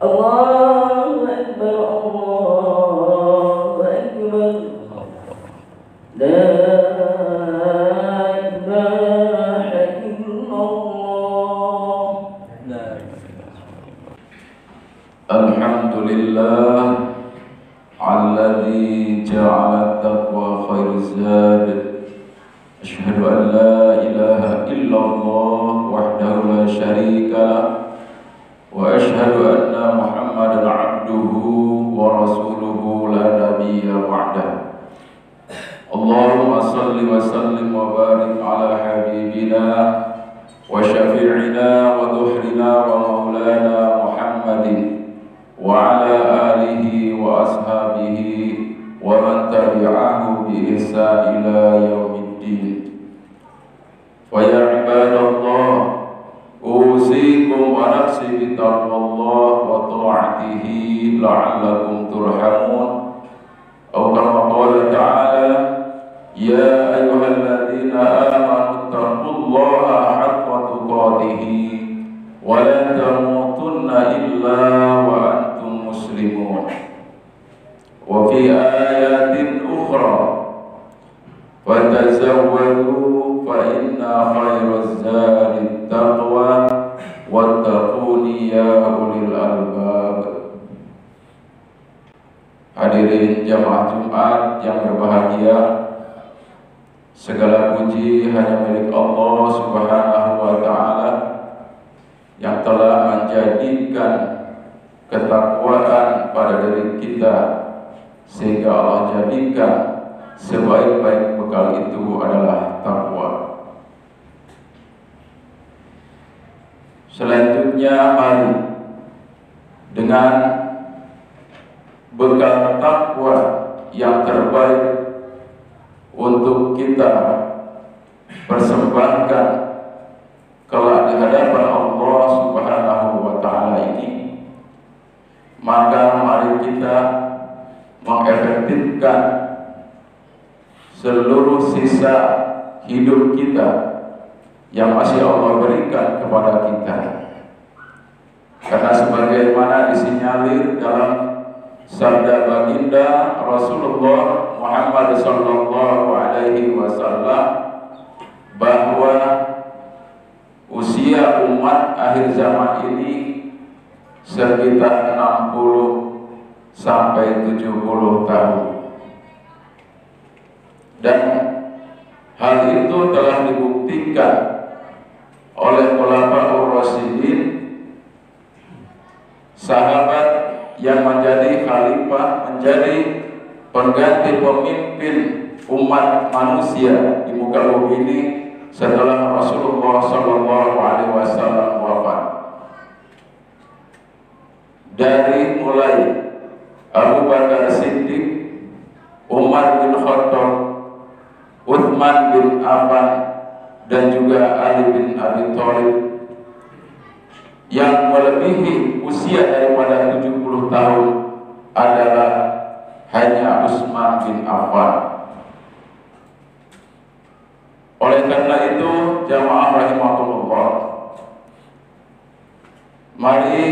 الله أكبر الله أكبر لا إله إلا الله. الحمد لله الذي جعل التقوى خير الزاد. أشهد أن لا إله إلا الله وحده لا شريك له، وأشهد أن محمدا عبده ورسوله لا نبي بعده. اللهم صل وسلم وبارك على حبيبنا وشفيعنا وذخرنا ومولانا محمد وعلى آله وأصحابه ومن تبعه بإحسان إلى يوم الدين. ويا عباد الله، أوصيكم ونفسي بتقوى الله وطاعته لعلكم ترحمون. أو كما قال تعالى: يا أيها الذين آمنوا اتقوا الله حق تقاته ولا تموتن إلا وأنتم مسلمون. وفي آيات أخرى: وتزودوا فإن خير الزاد التقوى واتقوني يا أولي الألباب. Hadirin jamaah Jumat yang berbahagia, segala puji hanya milik Allah Subhanahu wa Ta'ala yang telah menjadikan ketakwaan pada diri kita, sehingga Allah jadikan sebaik-baik bekal itu adalah takwa. Selanjutnya, mari dengan bekal takwa yang terbaik untuk kita persembahkan kelak di hadapan Allah Subhanahu wa Ta'ala ini, maka mari kita mengefektifkan seluruh sisa hidup kita yang masih Allah berikan kepada kita. Karena sebagaimana disinyalir dalam sabda baginda Rasulullah Muhammad sallallahu alaihi wasallam, bahwa usia umat akhir zaman ini sekitar 60 sampai 70 tahun. Dan hal itu telah dibuktikan oleh Khulafaur Rasyidin, sahabat yang menjadi khalifah, menjadi pengganti pemimpin umat manusia di muka bumi ini setelah Rasulullah sallallahu alaihi wasallam wafat. Dari mulai Abu Bakar Siddiq, Umar bin Khattab, Utsman bin Affan, dan juga Ali bin Abi Thalib, yang melebihi usia daripada 70 tahun adalah hanya Utsman bin Affan. Oleh karena itu, jamaah rahimakumullah, mari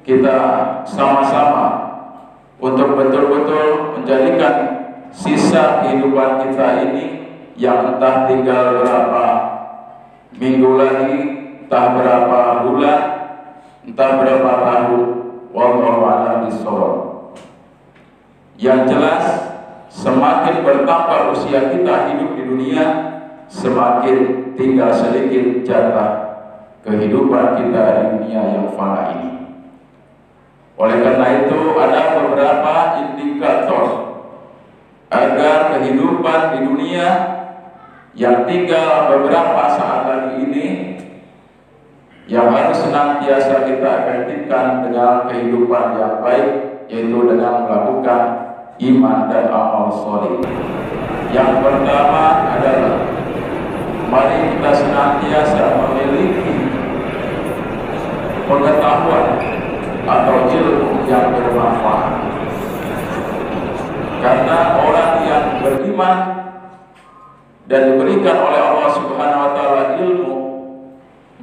kita sama-sama untuk betul-betul menjadikan sisa kehidupan kita ini, yang entah tinggal berapa minggu lagi, entah berapa bulan, entah berapa tahun, wallahu a'lam bishawab. Yang jelas, semakin bertambah usia kita hidup di dunia, semakin tinggal sedikit jatah kehidupan kita di dunia yang fana ini. Oleh karena itu, ada beberapa indikator agar kehidupan di dunia yang tinggal beberapa saat lagi ini, yang harus senantiasa kita efektifkan dengan kehidupan yang baik, yaitu dengan melakukan iman dan amal soleh. Yang pertama adalah mari kita senantiasa memiliki pengetahuan atau ilmu yang bermanfaat. Karena orang yang beriman dan diberikan oleh Allah Subhanahu wa Ta'ala ilmu,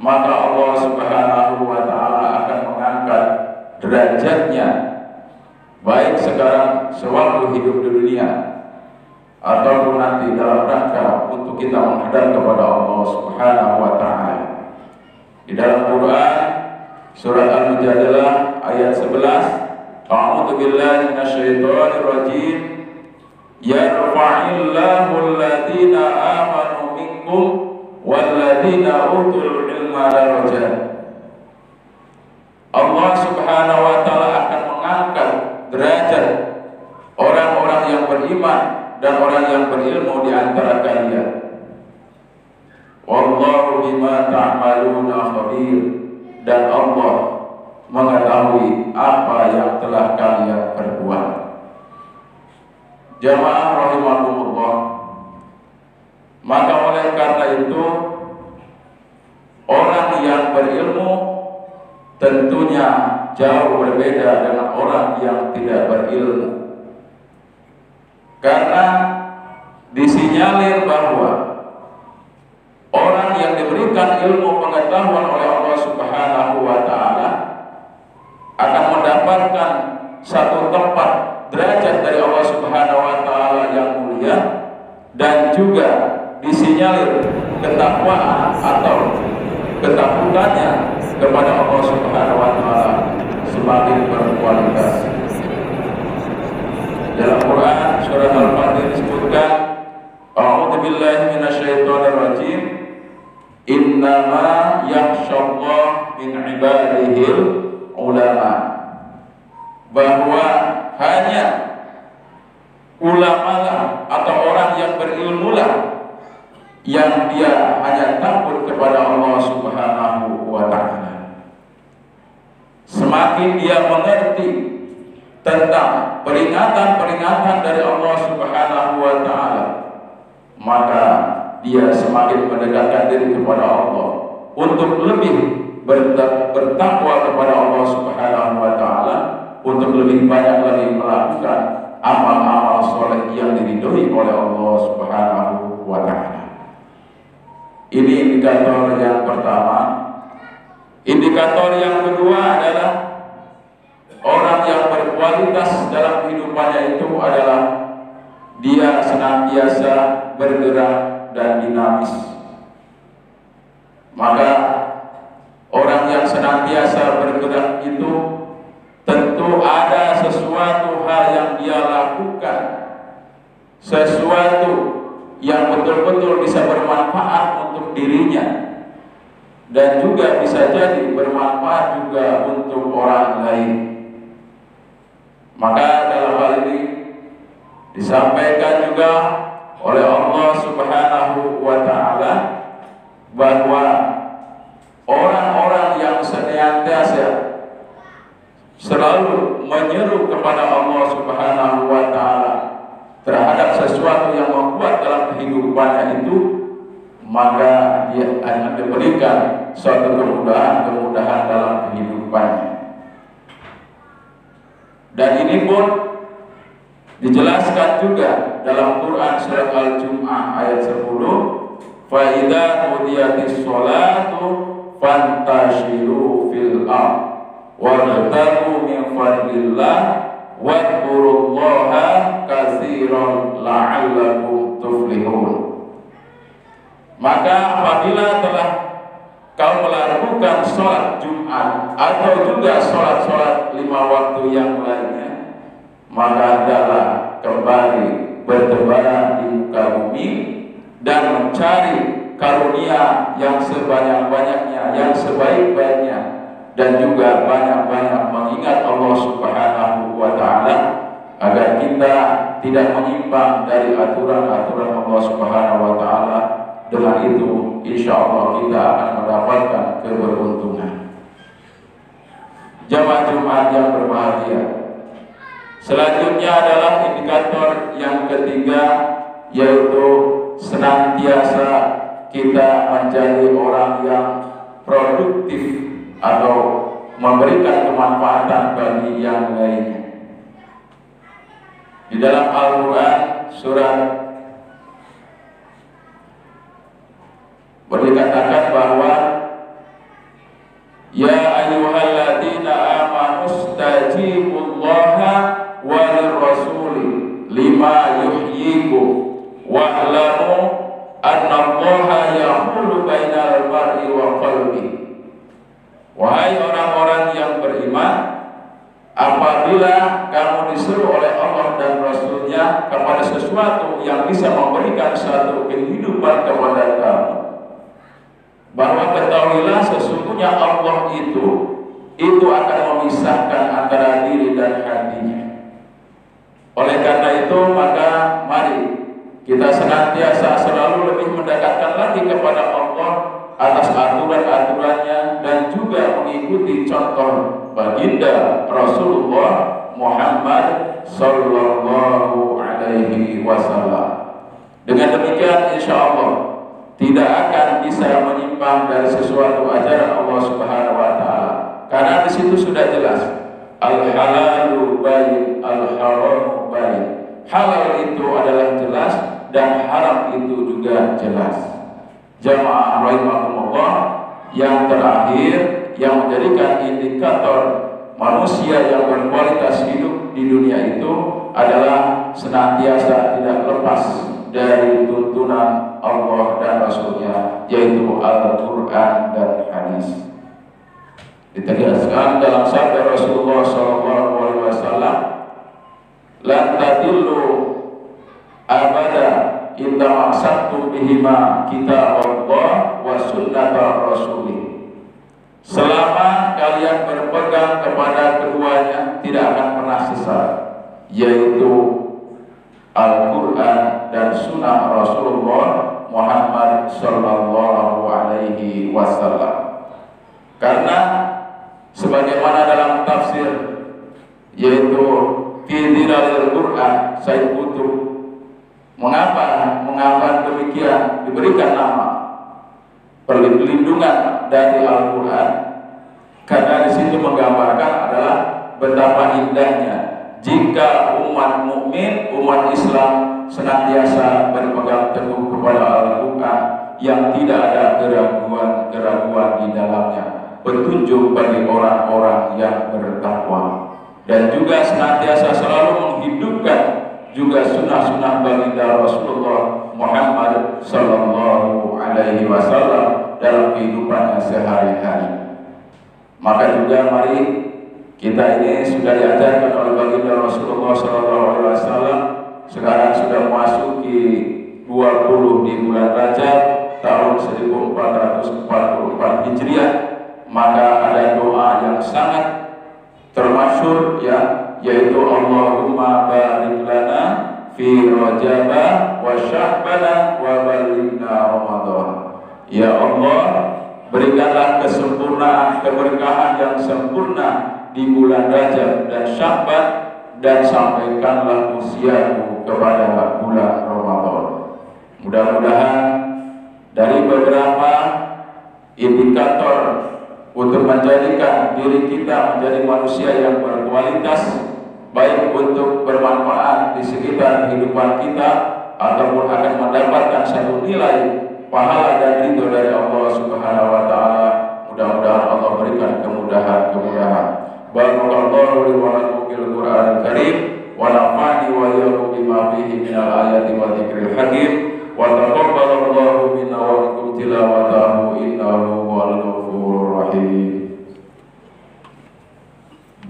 maka Allah Subhanahu wa Ta'ala akan mengangkat derajatnya, baik sekarang sewaktu hidup di dunia ataupun nanti dalam rangka untuk kita menghadap kepada Allah Subhanahu wa taala. Di dalam Quran surat Al-Mujadalah ayat 11, A'udzu billahi minasyaitonir rajim. Yarfa'illahu alladhina amanu minkum walladhina utul ilma darajat. Allah Subhanahu wa taala akan mengangkat derajat orang-orang yang beriman dan orang yang berilmu di antara kalian. Wallahu bima ta'maluna khabir, dan Allah mengetahui apa yang telah kalian perbuat. Jamaah rahimakumullah, maka oleh karena itu orang yang berilmu tentunya jauh berbeda dengan orang yang tidak berilmu, karena disinyalir bahwa orang yang diberikan ilmu pengetahuan oleh Allah Subhanahu wa taala akan mendapatkan satu tempat derajat dari Allah Subhanahu wa taala yang mulia, dan juga disinyalir ketakwaan atau ketakutannya kepada Allah Subhanahu wa taala semakin berkualitas. Dalam Quran surat Al-Fatih disebutkan, A'udzu billahi minasyaitonir rajim. Innama yakhshallah min ibadihil ulama. Bahwa hanya ulama atau orang yang berilmu lah yang dia hanya takut kepada Allah Subhanahu wa taala. Semakin dia mengerti tentang peringatan-peringatan dari Allah Subhanahu wa taala, maka dia semakin mendekatkan diri kepada Allah untuk lebih bertakwa kepada Allah Subhanahu wa taala, untuk lebih banyak lagi melakukan amal-amal soleh yang diridhoi oleh Allah Subhanahu wa taala. Ini indikator yang pertama. Indikator yang kedua adalah orang yang berkualitas dalam kehidupannya itu adalah dia senantiasa bergerak dan dinamis. Maka orang yang senantiasa bergerak itu tentu ada sesuatu hal yang dia lakukan, sesuatu yang betul-betul bisa bermanfaat untuk dirinya, dan juga bisa jadi bermanfaat juga untuk orang lain. Maka dalam hal ini disampaikan juga oleh Allah Subhanahu wa taala bahwa orang-orang yang senantiasa selalu menyeru kepada Allah Subhanahu wa taala terhadap sesuatu yang membuat dalam kehidupannya itu, maka dia akan diberikan suatu kemudahan dalam kehidupannya. Dan ini pun dijelaskan juga dalam Quran surat Al-Jum'ah ayat 10, fa idza qudiyatis sholatu fantashiru fil ardh wabtaghu min fadlillah wadhkurullaha katsiran la'allakum tuflihun. Maka apabila telah kau melakukan sholat Jumat atau juga sholat-sholat 5 waktu yang lainnya, maka hendaklah kembali bertebaran di muka bumi dan mencari karunia yang sebanyak-banyaknya, yang sebaik-baiknya, dan juga banyak-banyak mengingat Allah Subhanahu wa taala agar kita tidak menyimpang dari aturan-aturan Allah Subhanahu wa taala. Dengan itu insya Allah kita akan mendapatkan keberuntungan. Jamaah Jumat yang berbahagia, selanjutnya adalah indikator yang ketiga, yaitu senantiasa kita menjadi orang yang produktif atau memberikan kemanfaatan bagi yang lainnya. Di dalam Al-Quran surat dikatakan bahwa ya ayyuhalladzina amanu beriman, apabila kamu disuruh oleh Allah dan Rasul-Nya kepada sesuatu yang bisa memberikan suatu kehidupan kepada kamu, bahwa ketahuilah sesungguhnya Allah itu akan memisahkan antara diri dan hatinya. Oleh karena itu, maka mari kita senantiasa selalu lebih mendekatkan lagi kepada Allah atas aturan-aturannya dan juga mengikuti contoh baginda Rasulullah Muhammad sallallahu alaihi wasallam. Dengan demikian insya Allah tidak akan bisa menyimpang dari sesuatu ajaran Allah Subhanahu wa taala. Karena di situ sudah jelas al-halalu bayin, al-haramu bayin. Halal itu adalah jelas dan haram itu juga jelas. Jamaah rahimakumullah, yang terakhir yang menjadikan indikator manusia yang berkualitas hidup di dunia itu adalah senantiasa tidak lepas dari tuntunan Allah dan Rasul-Nya, yaitu Al-Quran dan Hadis. Ditegaskan dalam sabda Rasulullah SAW, "Lan tadillu abada idza maqsadtum bihima kitab Allah wa sunnata Rasulih." Selama kalian berpegang kepada keduanya tidak akan pernah sesat, yaitu Al-Quran dan Sunnah Rasulullah Muhammad Sallallahu Alaihi Wasallam. Karena sebagaimana dalam tafsir, yaitu fi Dhilalil Quran, Said Qutb, mengapa demikian diberikan nama perlindungan dari Al-Quran? Karena di situ menggambarkan adalah betapa indahnya jika umat mukmin, umat Islam senantiasa berpegang teguh kepada Al-Quran yang tidak ada keraguan di dalamnya, petunjuk bagi orang-orang yang bertakwa, dan juga senantiasa selalu menghidupkan juga sunnah-sunnah baginda Rasulullah Muhammad Sallallahu Alaihi Wasallam dalam kehidupannya sehari-hari. Maka juga mari kita ini sudah diajarkan oleh baginda Rasulullah Sallallahu Alaihi Wasallam. Sekarang sudah memasuki 20 di bulan Rajab tahun 1444 Hijriah. Maka ada doa yang sangat termasyhur, yaitu Allahumma barik lana fi Rajaba wa Sya'bana wa balighna Ramadan. Ya Allah, berikanlah kesempurnaan, keberkahan yang sempurna di bulan Rajab dan Sya'ban, dan sampaikanlah usiaku kepada bulan Ramadan. Mudah-mudahan dari beberapa indikator untuk menjadikan diri kita menjadi manusia yang berkualitas, baik untuk bermanfaat di sekitar kehidupan kita ataupun akan mendapatkan satu nilai pahala dan ridho dari Allah Subhanahu wa taala. Mudah-mudahan Allah berikan kemudahan-kemudahan. Barakallahu li wa lakum fil Qur'anil Karim wa nafa'ani wa iyyakum bima fihi minal ayati wa dzikril hakim wa taqabbalallahu minna wa minkum tilawatahu innahu huwal ghafurur rahim.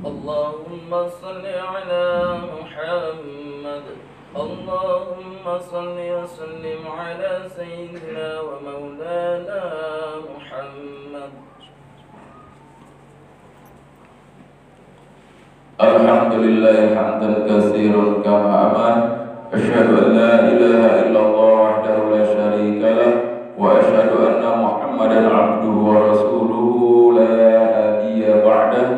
Allahumma salli ala Muhammad. Allahumma salli wa sallim ala sayyidina wa maulana Muhammad. Alhamdulillah hamdan katsiran kama aman. Asyhadu an la ilaha illallah wahdahu la syarika lah wa asyhadu anna Muhammadan abduhu wa rasuluhu la nabiyya ba'dah.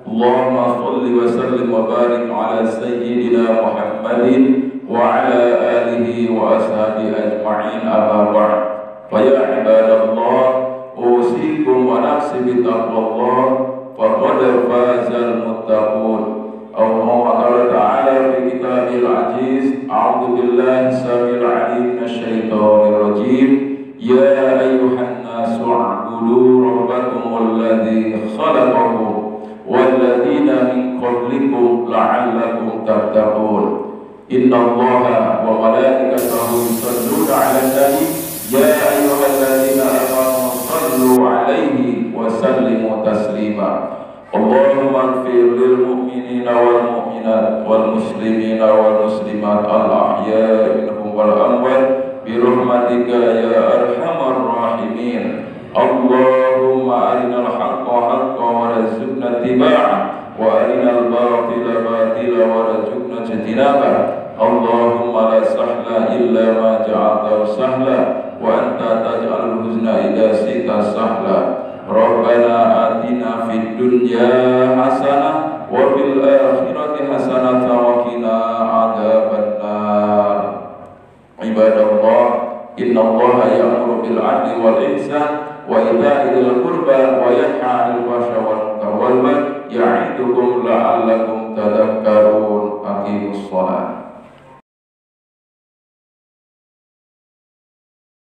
Allahumma shalli wa sallim wa barik ala sayyidina Muhammadin wa ala alihi wa ashabihi ajma'in, amma ba'd. Fa ya ibadallah, usikum wa nafsi bi taqwallah, faqad fazal muttaqun. Allahumma qala ta'ala fi kitabil aziz, a'udzu billahi samil 'alim minasyaitonir rajim. Ya ayyuhan nasu u'budu rabbakumul ladzi khalaqakum walladzina min qablikum la'allakum tattaqun. Innallaha wa malaikatahu yusalluna 'alan nabi ya ayyuhalladzina amanu sallu 'alaihi wa sallimu taslima. اللهم اغفر للمؤمنين والمؤمنات والمسلمين والمسلمات الأحياء منهم والأموات برحمتك يا أرحم الراحمين. اللهم أرنا الحق حقا وارزقنا اتباعه وأرنا الباطل باطلا وارزقنا اجتنابه. اللهم لا سهل إلا ما جعلته سهلا وأنت تجعل الحزن إذا شئت سهلا. ربنا آتنا في الدنيا حسنة وفي الآخرة حسنة وقنا عذاب النار. عباد الله، إن الله يأمر بالعدل والإحسان وإيتاء ذي القربى وينهى عن الفحشاء والمنكر والبغي يعظكم لعلكم تذكرون. أقيموا الصلاة.